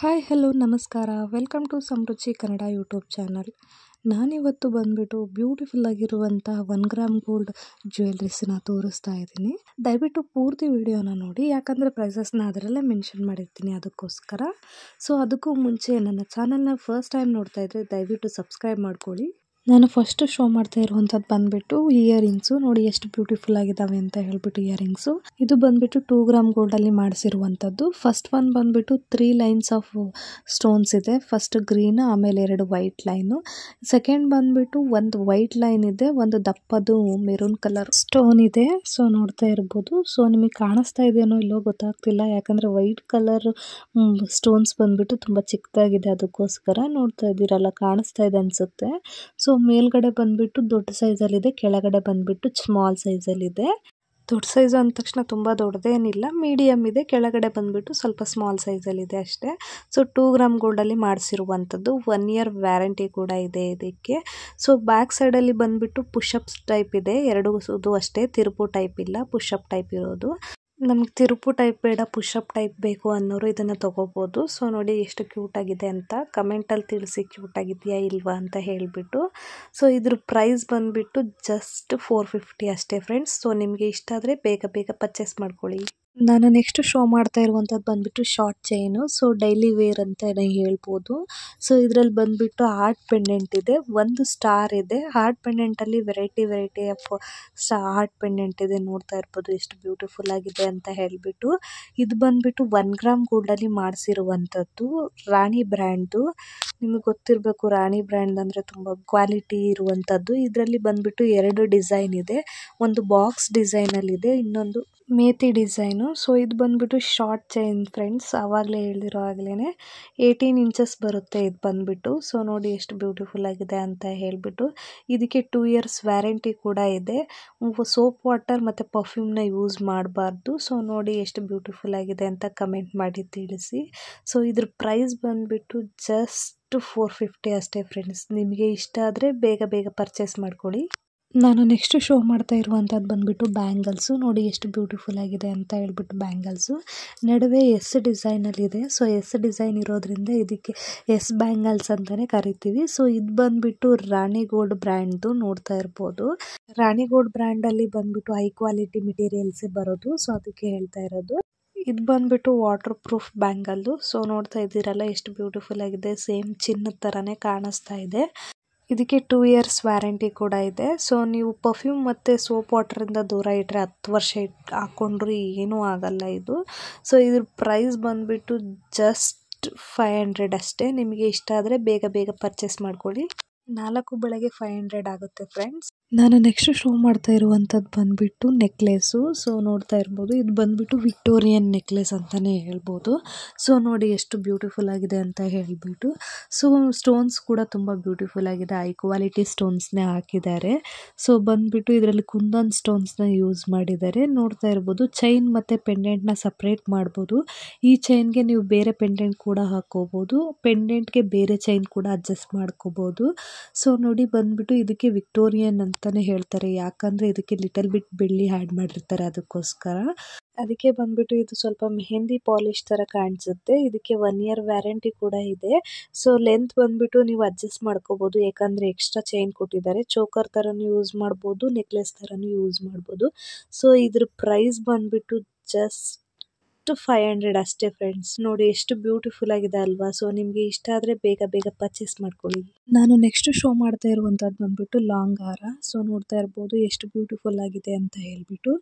Hi hello ನಮಸ್ಕಾರ welcome to Samruchi Kannada YouTube channel. ನಾನಿವತ್ತು ಬಂದುಬಿಟ್ಟು ಬ್ಯೂಟಿಫುಲ್ ಆಗಿರುವಂಥ 1 ಗ್ರಾಮ್ ಗೋಲ್ಡ್ ಜ್ಯುವೆಲ್ರೀಸ್ನ ತೋರಿಸ್ತಾ ಇದ್ದೀನಿ. ದಯವಿಟ್ಟು ಪೂರ್ತಿ ವಿಡಿಯೋನ ನೋಡಿ, ಯಾಕಂದರೆ ಪ್ರೈಸಸ್ನ ಅದರಲ್ಲೇ ಮೆನ್ಷನ್ ಮಾಡಿರ್ತೀನಿ ಅದಕ್ಕೋಸ್ಕರ. ಸೊ ಅದಕ್ಕೂ ಮುಂಚೆ ನನ್ನ ಚಾನಲ್ನ ಫಸ್ಟ್ ಟೈಮ್ ನೋಡ್ತಾ ಇದ್ದರೆ ದಯವಿಟ್ಟು ಸಬ್ಸ್ಕ್ರೈಬ್ ಮಾಡ್ಕೊಳ್ಳಿ. ನಾನು ಫಸ್ಟ್ ಶೋ ಮಾಡ್ತಾ ಇರುವಂಥದ್ದು ಬಂದುಬಿಟ್ಟು ಇಯರಿಂಗ್ಸು. ನೋಡಿ ಎಷ್ಟು ಬ್ಯೂಟಿಫುಲ್ ಆಗಿದ್ದಾವೆ ಅಂತ ಹೇಳ್ಬಿಟ್ಟು ಇಯರಿಂಗ್ಸು. ಇದು ಬಂದುಬಿಟ್ಟು 2 ಗ್ರಾಮ್ ಗೋಲ್ಡಲ್ಲಿ ಮಾಡಿಸಿರುವಂಥದ್ದು. ಫಸ್ಟ್ ಒನ್ ಬಂದುಬಿಟ್ಟು 3 ಲೈನ್ಸ್ ಆಫ್ ಸ್ಟೋನ್ಸ್ ಇದೆ. ಫಸ್ಟ್ ಗ್ರೀನ್, ಆಮೇಲೆ 2 ವೈಟ್ ಲೈನು. ಸೆಕೆಂಡ್ ಬಂದುಬಿಟ್ಟು ಒಂದು ವೈಟ್ ಲೈನ್ ಇದೆ, ಒಂದು ದಪ್ಪದು ಮೆರೂನ್ ಕಲರ್ ಸ್ಟೋನ್ ಇದೆ. ಸೊ ನೋಡ್ತಾ ಇರ್ಬೋದು. ಸೊ ನಿಮಗೆ ಕಾಣಿಸ್ತಾ ಇದೆಯೋ ಇಲ್ಲೋ ಗೊತ್ತಾಗ್ತಿಲ್ಲ, ಯಾಕಂದರೆ ವೈಟ್ ಕಲರ್ ಸ್ಟೋನ್ಸ್ ಬಂದುಬಿಟ್ಟು ತುಂಬ ಚಿಕ್ಕದಾಗಿದೆ, ಅದಕ್ಕೋಸ್ಕರ ನೋಡ್ತಾ ಇದ್ದೀರಲ್ಲ, ಕಾಣಿಸ್ತಾ ಇದೆ ಅನಿಸುತ್ತೆ. ಸೊ ಮೇಲ್ಗಡೆ ಬಂದುಬಿಟ್ಟು ದೊಡ್ಡ ಸೈಜಲ್ಲಿದೆ, ಕೆಳಗಡೆ ಬಂದುಬಿಟ್ಟು ಸ್ಮಾಲ್ ಸೈಜಲ್ಲಿದೆ. ದೊಡ್ಡ ಸೈಜ್ ಅಂದ ತಕ್ಷಣ ತುಂಬ ದೊಡ್ಡದೇನಿಲ್ಲ, ಮೀಡಿಯಮ್ ಇದೆ. ಕೆಳಗಡೆ ಬಂದುಬಿಟ್ಟು ಸ್ವಲ್ಪ ಸ್ಮಾಲ್ ಸೈಜಲ್ಲಿದೆ ಅಷ್ಟೇ. ಸೊ 2 ಗ್ರಾಮ್ ಗೋಲ್ಡಲ್ಲಿ ಮಾಡಿಸಿರುವಂಥದ್ದು. 1 ಇಯರ್ ವ್ಯಾರಂಟಿ ಕೂಡ ಇದೆ ಇದಕ್ಕೆ. ಸೊ ಬ್ಯಾಕ್ ಸೈಡಲ್ಲಿ ಬಂದುಬಿಟ್ಟು ಪುಷಪ್ಸ್ ಟೈಪ್ ಇದೆ, ಎರಡು ಅಷ್ಟೇ, ತಿರುಪು ಟೈಪ್ ಇಲ್ಲ, ಪುಷಪ್ ಟೈಪ್ ಇರೋದು. ನಮ್ಗೆ ತಿರುಪು ಟೈಪ್ ಬೇಡ, ಪುಷಪ್ ಟೈಪ್ ಬೇಕು ಅನ್ನೋರು ಇದನ್ನು ತೊಗೋಬೋದು. ಸೊ ನೋಡಿ ಎಷ್ಟು ಕ್ಯೂಟಾಗಿದೆ ಅಂತ ಕಮೆಂಟಲ್ಲಿ ತಿಳಿಸಿ, ಕ್ಯೂಟಾಗಿದೆಯಾ ಇಲ್ವಾ ಅಂತ ಹೇಳಿಬಿಟ್ಟು. ಸೊ ಇದ್ರ ಪ್ರೈಸ್ ಬಂದುಬಿಟ್ಟು ಜಸ್ಟ್ 450 ಅಷ್ಟೇ ಫ್ರೆಂಡ್ಸ್. ಸೊ ನಿಮಗೆ ಇಷ್ಟ ಆದರೆ ಬೇಗ ಬೇಗ ಪರ್ಚೇಸ್ ಮಾಡ್ಕೊಳ್ಳಿ. ನಾನು ನೆಕ್ಸ್ಟ್ ಶೋ ಮಾಡ್ತಾ ಇರುವಂಥದ್ದು ಬಂದುಬಿಟ್ಟು short chain. So daily wear ಅಂತಲೇ ಹೇಳ್ಬೋದು. ಸೊ ಇದರಲ್ಲಿ ಬಂದುಬಿಟ್ಟು ಹಾರ್ಟ್ ಪೆಂಡೆಂಟ್ ಇದೆ, ಒಂದು ಸ್ಟಾರ್ ಇದೆ. ಹಾರ್ಟ್ ಪೆಂಡೆಂಟಲ್ಲಿ ವೆರೈಟಿ ಆಫ್ ಹಾರ್ಟ್ ಪೆಂಡೆಂಟ್ ಇದೆ, ನೋಡ್ತಾ ಇರ್ಬೋದು ಎಷ್ಟು ಬ್ಯೂಟಿಫುಲ್ ಆಗಿದೆ ಅಂತ ಹೇಳಿಬಿಟ್ಟು. ಇದು ಬಂದುಬಿಟ್ಟು 1 ಗ್ರಾಮ್ ಗೋಲ್ಡಲ್ಲಿ ಮಾಡಿಸಿರುವಂಥದ್ದು, ರಾಣಿ ಬ್ರ್ಯಾಂಡ್ದು. ನಿಮಗೆ ಗೊತ್ತಿರಬೇಕು, ರಾಣಿ ಬ್ರ್ಯಾಂಡ್ ಅಂದರೆ ತುಂಬ ಕ್ವಾಲಿಟಿ ಇರುವಂಥದ್ದು. ಇದರಲ್ಲಿ ಬಂದುಬಿಟ್ಟು 2 ಡಿಸೈನ್ ಇದೆ, ಒಂದು ಬಾಕ್ಸ್ ಡಿಸೈನಲ್ಲಿದೆ, ಇನ್ನೊಂದು ಮೇತಿ ಡಿಸೈನು. ಸೊ ಇದು ಬಂದುಬಿಟ್ಟು ಶಾರ್ಟ್ ಚೈನ್ ಫ್ರೆಂಡ್ಸ್, ಆವಾಗಲೇ ಹೇಳಿರೋ ಆಗಲೇ 18 ಇಂಚಸ್ ಬರುತ್ತೆ ಇದು ಬಂದುಬಿಟ್ಟು. ಸೊ ನೋಡಿ ಎಷ್ಟು ಬ್ಯೂಟಿಫುಲ್ ಆಗಿದೆ ಅಂತ ಹೇಳಿಬಿಟ್ಟು. ಇದಕ್ಕೆ 2 ಇಯರ್ಸ್ ವ್ಯಾರಂಟಿ ಕೂಡ ಇದೆ. ಸೋಪ್ ವಾಟರ್ ಮತ್ತು ಪರ್ಫ್ಯೂಮ್ನ ಯೂಸ್ ಮಾಡಬಾರ್ದು. ಸೊ ನೋಡಿ ಎಷ್ಟು ಬ್ಯೂಟಿಫುಲ್ ಆಗಿದೆ ಅಂತ ಕಮೆಂಟ್ ಮಾಡಿ ತಿಳಿಸಿ. ಸೊ ಇದ್ರ ಪ್ರೈಸ್ ಬಂದುಬಿಟ್ಟು ಜಸ್ಟ್ 450 ಅಷ್ಟೇ ಫ್ರೆಂಡ್ಸ್. ನಿಮಗೆ ಇಷ್ಟ ಆದರೆ ಬೇಗ ಬೇಗ ಪರ್ಚೇಸ್ ಮಾಡ್ಕೊಳ್ಳಿ. ನಾನು ನೆಕ್ಸ್ಟ್ ಶೋ ಮಾಡ್ತಾ ಇರುವಂಥದ್ದು ಬಂದುಬಿಟ್ಟು ಬ್ಯಾಂಗಲ್ಸು. ನೋಡಿ ಎಷ್ಟು ಬ್ಯೂಟಿಫುಲ್ ಆಗಿದೆ ಅಂತ ಹೇಳ್ಬಿಟ್ಟು ಬ್ಯಾಂಗಲ್ಸು. ನಡುವೆ ಎಸ್ ಡಿಸೈನಲ್ಲಿದೆ. ಸೊ ಎಸ್ ಡಿಸೈನ್ ಇರೋದ್ರಿಂದ ಇದಕ್ಕೆ ಎಸ್ ಬ್ಯಾಂಗಲ್ಸ್ ಅಂತಲೇ ಕರಿತೀವಿ. ಸೊ ಇದು ಬಂದುಬಿಟ್ಟು ರಾಣಿ ಗೋಲ್ಡ್ ಬ್ರ್ಯಾಂಡ್ದು, ನೋಡ್ತಾ ಇರ್ಬೋದು. ರಾಣಿ ಗೋಲ್ಡ್ ಬ್ರ್ಯಾಂಡಲ್ಲಿ ಬಂದುಬಿಟ್ಟು ಹೈ ಕ್ವಾಲಿಟಿ ಮೆಟೀರಿಯಲ್ಸೇ ಬರೋದು, ಸೊ ಅದಕ್ಕೆ ಹೇಳ್ತಾ ಇರೋದು. ಇದು ಬಂದುಬಿಟ್ಟು ವಾಟರ್ ಪ್ರೂಫ್ ಬ್ಯಾಂಗಲ್ಲು. ಸೊ ನೋಡ್ತಾ ಇದ್ದೀರಲ್ಲ ಎಷ್ಟು ಬ್ಯೂಟಿಫುಲ್ ಆಗಿದೆ, ಸೇಮ್ ಚಿನ್ನದ ಥರನೇ ಕಾಣಿಸ್ತಾ ಇದೆ. ಇದಕ್ಕೆ 2 ಇಯರ್ಸ್ ವ್ಯಾರಂಟಿ ಕೂಡ ಇದೆ. ಸೊ ನೀವು ಪರ್ಫ್ಯೂಮ್ ಮತ್ತು ಸೋಪ್ ವಾಟರಿಂದ ದೂರ ಇಟ್ಟರೆ 10 ವರ್ಷ ಹಾಕ್ಕೊಂಡ್ರೂ ಏನೂ ಆಗಲ್ಲ ಇದು. ಸೊ ಇದ್ರ ಪ್ರೈಸ್ ಬಂದುಬಿಟ್ಟು ಜಸ್ಟ್ 500 ಅಷ್ಟೇ. ನಿಮಗೆ ಇಷ್ಟ ಆದರೆ ಬೇಗ ಬೇಗ ಪರ್ಚೇಸ್ ಮಾಡ್ಕೊಳ್ಳಿ. 4 ಬೆಳಗ್ಗೆ 500 ಆಗುತ್ತೆ ಫ್ರೆಂಡ್ಸ್. ನಾನು ನೆಕ್ಸ್ಟ್ ಶೋ ಮಾಡ್ತಾ ಇರುವಂಥದ್ದು ಬಂದುಬಿಟ್ಟು ನೆಕ್ಲೆಸು. ಸೊ ನೋಡ್ತಾ ಇರ್ಬೋದು, ಇದು ಬಂದುಬಿಟ್ಟು ವಿಕ್ಟೋರಿಯನ್ ನೆಕ್ಲೆಸ್ ಅಂತಲೇ ಹೇಳ್ಬೋದು. ಸೊ ನೋಡಿ ಎಷ್ಟು ಬ್ಯೂಟಿಫುಲ್ ಆಗಿದೆ ಅಂತ ಹೇಳಿಬಿಟ್ಟು. ಸೊ ಸ್ಟೋನ್ಸ್ ಕೂಡ ತುಂಬ ಬ್ಯೂಟಿಫುಲ್ ಆಗಿದೆ, ಹೈ ಕ್ವಾಲಿಟಿ ಸ್ಟೋನ್ಸ್ನೇ ಹಾಕಿದ್ದಾರೆ. ಸೊ ಬಂದುಬಿಟ್ಟು ಇದರಲ್ಲಿ ಕುಂದನ್ ಸ್ಟೋನ್ಸ್ನ ಯೂಸ್ ಮಾಡಿದ್ದಾರೆ, ನೋಡ್ತಾ ಇರ್ಬೋದು. ಚೈನ್ ಮತ್ತು ಪೆಂಡೆಂಟ್ನ ಸಪ್ರೇಟ್ ಮಾಡ್ಬೋದು. ಈ ಚೈನ್ಗೆ ನೀವು ಬೇರೆ ಪೆಂಡೆಂಟ್ ಕೂಡ ಹಾಕ್ಕೋಬೋದು, ಪೆಂಡೆಂಟ್ಗೆ ಬೇರೆ ಚೈನ್ ಕೂಡ ಅಡ್ಜಸ್ಟ್ ಮಾಡ್ಕೋಬೋದು. ಸೊ ನೋಡಿ ಬಂದುಬಿಟ್ಟು ಇದಕ್ಕೆ ವಿಕ್ಟೋರಿಯನ್ ಅಂತಲೇ ಹೇಳ್ತಾರೆ, ಯಾಕಂದರೆ ಇದಕ್ಕೆ ಲಿಟಲ್ ಬಿಟ್ ಬೆಳ್ಳಿ ಆ್ಯಡ್ ಮಾಡಿರ್ತಾರೆ, ಅದಕ್ಕೋಸ್ಕರ. ಅದಕ್ಕೆ ಬಂದುಬಿಟ್ಟು ಇದು ಸ್ವಲ್ಪ ಮೆಹಂದಿ ಪಾಲಿಶ್ ಥರ ಕಾಣಿಸುತ್ತೆ. ಇದಕ್ಕೆ 1 ಇಯರ್ ವ್ಯಾರಂಟಿ ಕೂಡ ಇದೆ. ಸೊ ಲೆಂತ್ ಬಂದುಬಿಟ್ಟು ನೀವು ಅಡ್ಜಸ್ಟ್ ಮಾಡ್ಕೋಬೋದು, ಯಾಕಂದರೆ ಎಕ್ಸ್ಟ್ರಾ ಚೈನ್ ಕೊಟ್ಟಿದ್ದಾರೆ. ಚೋಕರ್ ಥರನೂ ಯೂಸ್ ಮಾಡ್ಬೋದು, ನೆಕ್ಲೆಸ್ ಥರನೂ ಯೂಸ್ ಮಾಡ್ಬೋದು. ಸೊ ಇದ್ರ ಪ್ರೈಸ್ ಬಂದುಬಿಟ್ಟು ಜಸ್ಟ್ 500 ಅಷ್ಟೇ ಫ್ರೆಂಡ್ಸ್. ನೋಡಿ ಎಷ್ಟು ಬ್ಯೂಟಿಫುಲ್ ಆಗಿದೆ ಅಲ್ವಾ. ಸೊ ನಿಮಗೆ ಇಷ್ಟ ಆದರೆ ಬೇಗ ಬೇಗ ಪರ್ಚೇಸ್ ಮಾಡ್ಕೊಳ್ಳಿ. ನಾನು ನೆಕ್ಸ್ಟ್ ಶೋ ಮಾಡ್ತಾ ಇರುವಂಥದ್ದು ಬಂದುಬಿಟ್ಟು ಲಾಂಗ್ ಹಾರ. ಸೊ ನೋಡ್ತಾ ಇರ್ಬೋದು ಎಷ್ಟು ಬ್ಯೂಟಿಫುಲ್ ಆಗಿದೆ ಅಂತ ಹೇಳ್ಬಿಟ್ಟು.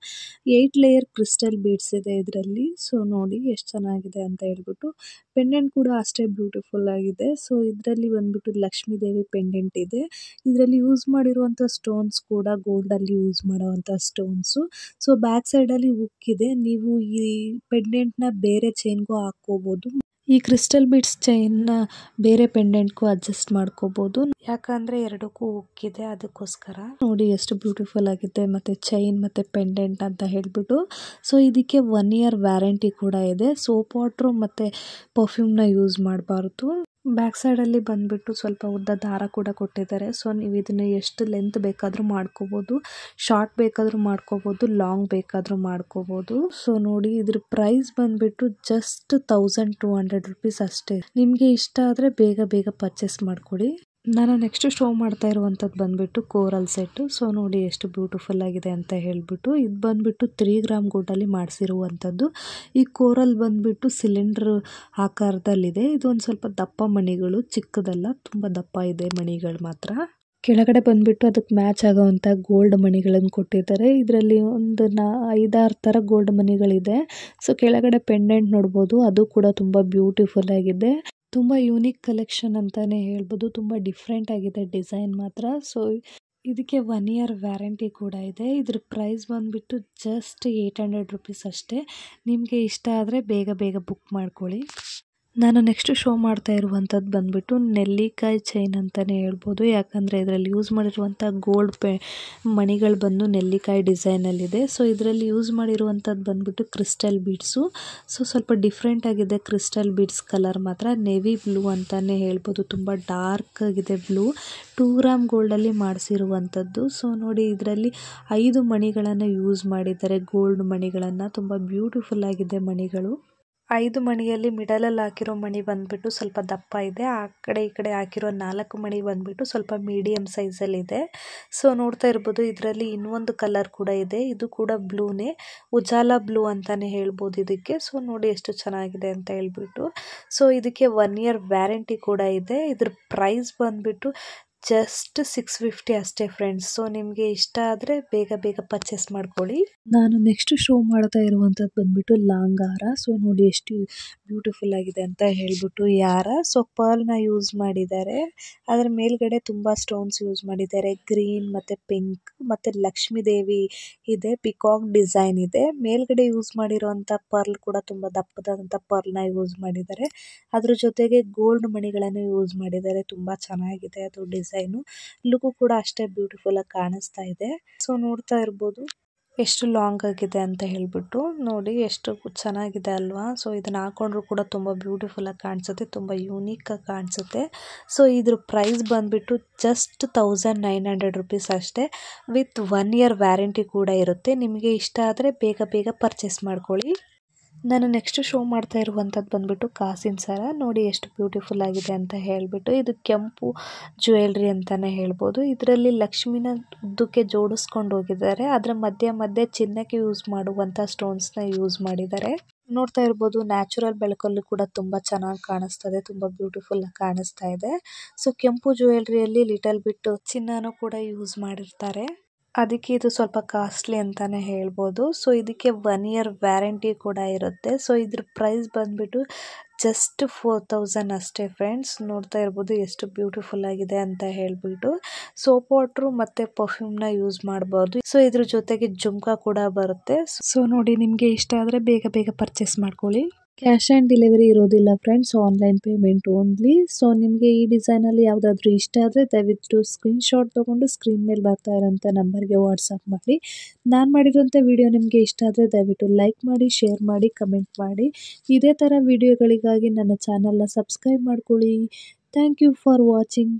8 ಲೇಯರ್ ಕ್ರಿಸ್ಟಲ್ ಬೀಡ್ಸ್ ಇದೆ ಇದರಲ್ಲಿ. ಸೊ ನೋಡಿ ಎಷ್ಟು ಚೆನ್ನಾಗಿದೆ ಅಂತ ಹೇಳ್ಬಿಟ್ಟು. ಪೆಂಡೆಂಟ್ ಕೂಡ ಅಷ್ಟೇ ಬ್ಯೂಟಿಫುಲ್ ಆಗಿದೆ. ಸೊ ಇದರಲ್ಲಿ ಬಂದುಬಿಟ್ಟು ಲಕ್ಷ್ಮೀ ದೇವಿ ಪೆಂಡೆಂಟ್ ಇದೆ. ಇದರಲ್ಲಿ ಯೂಸ್ ಮಾಡಿರುವಂಥ ಸ್ಟೋನ್ಸ್ ಕೂಡ ಗೋಲ್ಡಲ್ಲಿ ಯೂಸ್ ಮಾಡುವಂಥ ಸ್ಟೋನ್ಸು. ಸೊ ಬ್ಯಾಕ್ ಸೈಡಲ್ಲಿ ಹುಕ್ ಇದೆ, ನೀವು ಈ ಪೆಂಡೆಂಟ್ನ ಬೇರೆ ಚೈನ್ಗೂ ಹಾಕ್ಕೋಬೋದು. ಈ ಕ್ರಿಸ್ಟಲ್ ಬೀಡ್ಸ್ ಚೈನ್ನ ಬೇರೆ ಪೆಂಡೆಂಟ್ಗೂ ಅಡ್ಜಸ್ಟ್ ಮಾಡ್ಕೋಬೋದು, ಯಾಕಂದರೆ ಎರಡಕ್ಕೂ ಹುಕ್ಕಿದೆ, ಅದಕ್ಕೋಸ್ಕರ. ನೋಡಿ ಎಷ್ಟು ಬ್ಯೂಟಿಫುಲ್ ಆಗಿದೆ ಮತ್ತು ಚೈನ್ ಮತ್ತು ಪೆಂಡೆಂಟ್ ಅಂತ ಹೇಳಿಬಿಟ್ಟು. ಸೊ ಇದಕ್ಕೆ 1 ಇಯರ್ ವ್ಯಾರಂಟಿ ಕೂಡ ಇದೆ. ಸೋಪ್ ವಾಟ್ರು ಮತ್ತು ಪರ್ಫ್ಯೂಮ್ನ ಯೂಸ್ ಮಾಡಬಾರ್ದು. ಬ್ಯಾಕ್ ಸೈಡಲ್ಲಿ ಬಂದುಬಿಟ್ಟು ಸ್ವಲ್ಪ ಉದ್ದ ದಾರ ಕೂಡ ಕೊಟ್ಟಿದ್ದಾರೆ. ಸೊ ನೀವು ಇದನ್ನು ಎಷ್ಟು ಲೆಂತ್ ಬೇಕಾದರೂ ಮಾಡ್ಕೋಬೋದು, ಶಾರ್ಟ್ ಬೇಕಾದರೂ ಮಾಡ್ಕೋಬೋದು, ಲಾಂಗ್ ಬೇಕಾದರೂ ಮಾಡ್ಕೋಬೋದು. ಸೊ ನೋಡಿ ಇದ್ರ ಪ್ರೈಸ್ ಬಂದುಬಿಟ್ಟು ಜಸ್ಟ್ 1200 ರುಪೀಸ್ ಅಷ್ಟೇ. ನಿಮಗೆ ಇಷ್ಟ ಆದರೆ ಬೇಗ ಬೇಗ ಪರ್ಚೇಸ್ ಮಾಡ್ಕೊಳ್ಳಿ. ನಾನು ನೆಕ್ಸ್ಟ್ ಶೋ ಮಾಡ್ತಾ ಇರುವಂಥದ್ದು ಬಂದುಬಿಟ್ಟು ಕೋರಲ್ ಸೆಟ್ಟು. ಸೊ ನೋಡಿ ಎಷ್ಟು ಬ್ಯೂಟಿಫುಲ್ ಆಗಿದೆ ಅಂತ ಹೇಳಿಬಿಟ್ಟು, ಇದು ಬಂದುಬಿಟ್ಟು 3 ಗ್ರಾಮ್ ಗೋಲ್ಡಲ್ಲಿ ಮಾಡಿಸಿರುವಂಥದ್ದು. ಈ ಕೋರಲ್ ಬಂದುಬಿಟ್ಟು ಸಿಲಿಂಡ್ರ್ ಆಕಾರದಲ್ಲಿದೆ. ಇದು ಒಂದು ಸ್ವಲ್ಪ ದಪ್ಪ ಮಣಿಗಳು, ಚಿಕ್ಕದಲ್ಲ, ತುಂಬ ದಪ್ಪ ಇದೆ ಮಣಿಗಳು ಮಾತ್ರ. ಕೆಳಗಡೆ ಬಂದುಬಿಟ್ಟು ಅದಕ್ಕೆ ಮ್ಯಾಚ್ ಆಗೋವಂಥ ಗೋಲ್ಡ್ ಮಣಿಗಳನ್ನು ಕೊಟ್ಟಿದ್ದಾರೆ. ಇದರಲ್ಲಿ ಒಂದು 5-6 ಥರ ಗೋಲ್ಡ್ ಮಣಿಗಳಿದೆ. ಸೊ ಕೆಳಗಡೆ ಪೆಂಡೆಂಟ್ ನೋಡ್ಬೋದು, ಅದು ಕೂಡ ತುಂಬ ಬ್ಯೂಟಿಫುಲ್ ಆಗಿದೆ. ತುಂಬ ಯೂನಿಕ್ ಕಲೆಕ್ಷನ್ ಅಂತಲೇ ಹೇಳ್ಬೋದು. ತುಂಬ ಡಿಫ್ರೆಂಟ್ ಆಗಿದೆ ಡಿಸೈನ್ ಮಾತ್ರ. ಸೊ ಇದಕ್ಕೆ 1 ಇಯರ್ ವ್ಯಾರಂಟಿ ಕೂಡ ಇದೆ. ಇದ್ರ ಪ್ರೈಸ್ ಬಂದುಬಿಟ್ಟು ಜಸ್ಟ್ 800 ರುಪೀಸ್ ಅಷ್ಟೇ. ನಿಮಗೆ ಇಷ್ಟ ಆದರೆ ಬೇಗ ಬೇಗ ಬುಕ್ ಮಾಡ್ಕೊಳ್ಳಿ. ನಾನು ನೆಕ್ಸ್ಟ್ ಶೋ ಮಾಡ್ತಾ ಇರುವಂಥದ್ದು ಬಂದುಬಿಟ್ಟು ನೆಲ್ಲಿಕಾಯಿ ಚೈನ್ ಅಂತಲೇ ಹೇಳ್ಬೋದು. ಯಾಕಂದರೆ ಇದರಲ್ಲಿ ಯೂಸ್ ಮಾಡಿರುವಂಥ ಗೋಲ್ಡ್ ಮಣಿಗಳು ಬಂದು ನೆಲ್ಲಿಕಾಯಿ ಡಿಸೈನಲ್ಲಿದೆ. ಸೊ ಇದರಲ್ಲಿ ಯೂಸ್ ಮಾಡಿರುವಂಥದ್ದು ಬಂದುಬಿಟ್ಟು ಕ್ರಿಸ್ಟಲ್ ಬೀಡ್ಸು. ಸೊ ಸ್ವಲ್ಪ ಡಿಫ್ರೆಂಟ್ ಆಗಿದೆ ಕ್ರಿಸ್ಟಲ್ ಬೀಡ್ಸ್ ಕಲರ್ ಮಾತ್ರ. ನೆವಿ ಬ್ಲೂ ಅಂತಲೇ ಹೇಳ್ಬೋದು, ತುಂಬ ಡಾರ್ಕ್ ಆಗಿದೆ ಬ್ಲೂ. 2 ಗ್ರಾಮ್ ಗೋಲ್ಡಲ್ಲಿ ಮಾಡಿಸಿರುವಂಥದ್ದು. ಸೊ ನೋಡಿ ಇದರಲ್ಲಿ 5 ಮಣಿಗಳನ್ನು ಯೂಸ್ ಮಾಡಿದ್ದಾರೆ, ಗೋಲ್ಡ್ ಮಣಿಗಳನ್ನು. ತುಂಬ ಬ್ಯೂಟಿಫುಲ್ ಆಗಿದೆ ಮಣಿಗಳು. 5 ಮಣಿಯಲ್ಲಿ ಮಿಡಲಲ್ಲಿ ಹಾಕಿರೋ ಮಣಿ ಬಂದುಬಿಟ್ಟು ಸ್ವಲ್ಪ ದಪ್ಪ ಇದೆ. ಆ ಕಡೆ ಈ ಕಡೆ ಹಾಕಿರೋ 4 ಮಣಿ ಬಂದುಬಿಟ್ಟು ಸ್ವಲ್ಪ ಮೀಡಿಯಮ್ ಸೈಜಲ್ಲಿದೆ. ಸೊ ನೋಡ್ತಾ ಇರ್ಬೋದು, ಇದರಲ್ಲಿ ಇನ್ನೊಂದು ಕಲರ್ ಕೂಡ ಇದೆ. ಇದು ಕೂಡ ಬ್ಲೂನೇ, ಉಜಾಲ ಬ್ಲೂ ಅಂತಲೇ ಹೇಳ್ಬೋದು ಇದಕ್ಕೆ. ಸೊ ನೋಡಿ ಎಷ್ಟು ಚೆನ್ನಾಗಿದೆ ಅಂತ ಹೇಳ್ಬಿಟ್ಟು. ಸೊ ಇದಕ್ಕೆ 1 ಇಯರ್ ವ್ಯಾರಂಟಿ ಕೂಡ ಇದೆ. ಇದ್ರ ಪ್ರೈಸ್ ಬಂದುಬಿಟ್ಟು ಜಸ್ಟ್ 650 ಅಷ್ಟೇ ಫ್ರೆಂಡ್ಸ್. ಸೊ ನಿಮಗೆ ಇಷ್ಟ ಆದರೆ ಬೇಗ ಬೇಗ ಪರ್ಚೇಸ್ ಮಾಡ್ಕೊಳ್ಳಿ. ನಾನು ನೆಕ್ಸ್ಟ್ ಶೋ ಮಾಡ್ತಾ ಇರುವಂಥದ್ದು ಬಂದುಬಿಟ್ಟು ಲಾಂಗ್ ಹಾರ. ಸೊ ನೋಡಿ ಎಷ್ಟು ಬ್ಯೂಟಿಫುಲ್ ಆಗಿದೆ ಅಂತ ಹೇಳ್ಬಿಟ್ಟು ಈ ಹಾರ. ಸೊ ಪರ್ಲ್ನ ಯೂಸ್ ಮಾಡಿದ್ದಾರೆ. ಅದರ ಮೇಲ್ಗಡೆ ತುಂಬ ಸ್ಟೋನ್ಸ್ ಯೂಸ್ ಮಾಡಿದ್ದಾರೆ, ಗ್ರೀನ್ ಮತ್ತು ಪಿಂಕ್ ಮತ್ತು ಲಕ್ಷ್ಮೀ ದೇವಿ ಇದೆ, ಪಿಕಾಕ್ ಡಿಸೈನ್ ಇದೆ. ಮೇಲ್ಗಡೆ ಯೂಸ್ ಮಾಡಿರುವಂಥ ಪರ್ಲ್ ಕೂಡ ತುಂಬ ದಪ್ಪದಾದಂಥ ಪರ್ಲ್ನ ಯೂಸ್ ಮಾಡಿದ್ದಾರೆ. ಅದ್ರ ಜೊತೆಗೆ ಗೋಲ್ಡ್ ಮಣಿಗಳನ್ನು ಯೂಸ್ ಮಾಡಿದ್ದಾರೆ. ತುಂಬ ಚೆನ್ನಾಗಿದೆ ಅದು ಡಿಸೈನು. ಲುಕ್ ಕೂಡ ಅಷ್ಟೇ ಬ್ಯೂಟಿಫುಲ್ ಆಗಿ ಕಾಣಿಸ್ತಾ ಇದೆ. ಸೊ ನೋಡ್ತಾ ಇರ್ಬೋದು ಎಷ್ಟು ಲಾಂಗ್ ಆಗಿದೆ ಅಂತ ಹೇಳ್ಬಿಟ್ಟು. ನೋಡಿ ಎಷ್ಟು ಚೆನ್ನಾಗಿದೆ ಅಲ್ವಾ. ಸೊ ಇದನ್ನ ಹಾಕೊಂಡ್ರು ಕೂಡ ತುಂಬ ಬ್ಯೂಟಿಫುಲ್ ಆಗಿ ಕಾಣಿಸುತ್ತೆ, ತುಂಬ ಯೂನಿಕ್ ಆಗಿ ಕಾಣಿಸುತ್ತೆ. ಸೊ ಇದ್ರ ಪ್ರೈಸ್ ಬಂದುಬಿಟ್ಟು ಜಸ್ಟ್ 1900 ರುಪೀಸ್ ಅಷ್ಟೇ. ವಿತ್ 1 ಇಯರ್ ವ್ಯಾರಂಟಿ ಕೂಡ ಇರುತ್ತೆ. ನಿಮಗೆ ಇಷ್ಟ ಆದರೆ ಬೇಗ ಬೇಗ ಪರ್ಚೇಸ್ ಮಾಡ್ಕೊಳ್ಳಿ. ನಾನು ನೆಕ್ಸ್ಟ್ ಶೋ ಮಾಡ್ತಾ ಇರುವಂಥದ್ದು ಬಂದುಬಿಟ್ಟು ಕಾಸಿನ ಸರ. ನೋಡಿ ಎಷ್ಟು ಬ್ಯೂಟಿಫುಲ್ ಆಗಿದೆ ಅಂತ ಹೇಳಿಬಿಟ್ಟು. ಇದು ಕೆಂಪು ಜ್ಯುವೆಲ್ರಿ ಅಂತಲೇ ಹೇಳ್ಬೋದು. ಇದರಲ್ಲಿ ಲಕ್ಷ್ಮಿನ ಉದ್ದಕ್ಕೆ ಜೋಡಿಸ್ಕೊಂಡು ಹೋಗಿದ್ದಾರೆ. ಅದರ ಮಧ್ಯೆ ಚಿನ್ನಕ್ಕೆ ಯೂಸ್ ಮಾಡುವಂಥ ಸ್ಟೋನ್ಸ್ನ ಯೂಸ್ ಮಾಡಿದ್ದಾರೆ. ನೋಡ್ತಾ ಇರ್ಬೋದು, ನ್ಯಾಚುರಲ್ ಬೆಳಕಲ್ಲೂ ಕೂಡ ತುಂಬ ಚೆನ್ನಾಗಿ ಕಾಣಿಸ್ತದೆ, ತುಂಬ ಬ್ಯೂಟಿಫುಲ್ ಆಗಿ ಕಾಣಿಸ್ತಾ ಇದೆ. ಸೊ ಕೆಂಪು ಜ್ಯುವೆಲ್ರಿಯಲ್ಲಿ ಲಿಟಲ್ ಬಿಟ್ಟು ಚಿನ್ನನೂ ಕೂಡ ಯೂಸ್ ಮಾಡಿರ್ತಾರೆ. ಅದಕ್ಕೆ ಇದು ಸ್ವಲ್ಪ ಕಾಸ್ಟ್ಲಿ ಅಂತಲೇ ಹೇಳ್ಬೋದು. ಸೊ ಇದಕ್ಕೆ 1 ಇಯರ್ ವ್ಯಾರಂಟಿ ಕೂಡ ಇರುತ್ತೆ. ಸೊ ಇದ್ರ ಪ್ರೈಸ್ ಬಂದುಬಿಟ್ಟು ಜಸ್ಟ್ 4000 ಅಷ್ಟೇ ಫ್ರೆಂಡ್ಸ್. ನೋಡ್ತಾ ಇರ್ಬೋದು ಎಷ್ಟು ಬ್ಯೂಟಿಫುಲ್ ಆಗಿದೆ ಅಂತ ಹೇಳ್ಬಿಟ್ಟು. ಸೋಪ್ ವಾಟ್ರು ಮತ್ತು ಪರ್ಫ್ಯೂಮ್ನ ಯೂಸ್ ಮಾಡ್ಬೋದು. ಸೊ ಇದ್ರ ಜೊತೆಗೆ ಜುಮ್ಕಾ ಕೂಡ ಬರುತ್ತೆ. ಸೊ ನೋಡಿ ನಿಮಗೆ ಇಷ್ಟ ಆದರೆ ಬೇಗ ಬೇಗ ಪರ್ಚೇಸ್ ಮಾಡ್ಕೊಳ್ಳಿ. ಕ್ಯಾಶ್ ಆ್ಯಂಡ್ ಡೆಲಿವರಿ ಇರೋದಿಲ್ಲ friends, online payment only. So ನಿಮಗೆ ಈ ಡಿಸೈನಲ್ಲಿ ಯಾವುದಾದ್ರೂ ಇಷ್ಟ ಆದರೆ ದಯವಿಟ್ಟು ಸ್ಕ್ರೀನ್ಶಾಟ್ ತೊಗೊಂಡು ಸ್ಕ್ರೀನ್ ಮೇಲೆ ಬರ್ತಾ ಇರೋಂಥ ನಂಬರ್ಗೆ ವಾಟ್ಸಪ್ ಮಾಡಿ. ನಾನು ಮಾಡಿರೋಂಥ ವಿಡಿಯೋ ನಿಮಗೆ ಇಷ್ಟ ಆದರೆ ದಯವಿಟ್ಟು ಲೈಕ್ ಮಾಡಿ, ಶೇರ್ ಮಾಡಿ, ಕಮೆಂಟ್ ಮಾಡಿ. ಇದೇ ಥರ ವಿಡಿಯೋಗಳಿಗಾಗಿ ನನ್ನ ಚಾನಲ್ನ ಸಬ್ಸ್ಕ್ರೈಬ್ ಮಾಡ್ಕೊಳ್ಳಿ. Thank you for watching.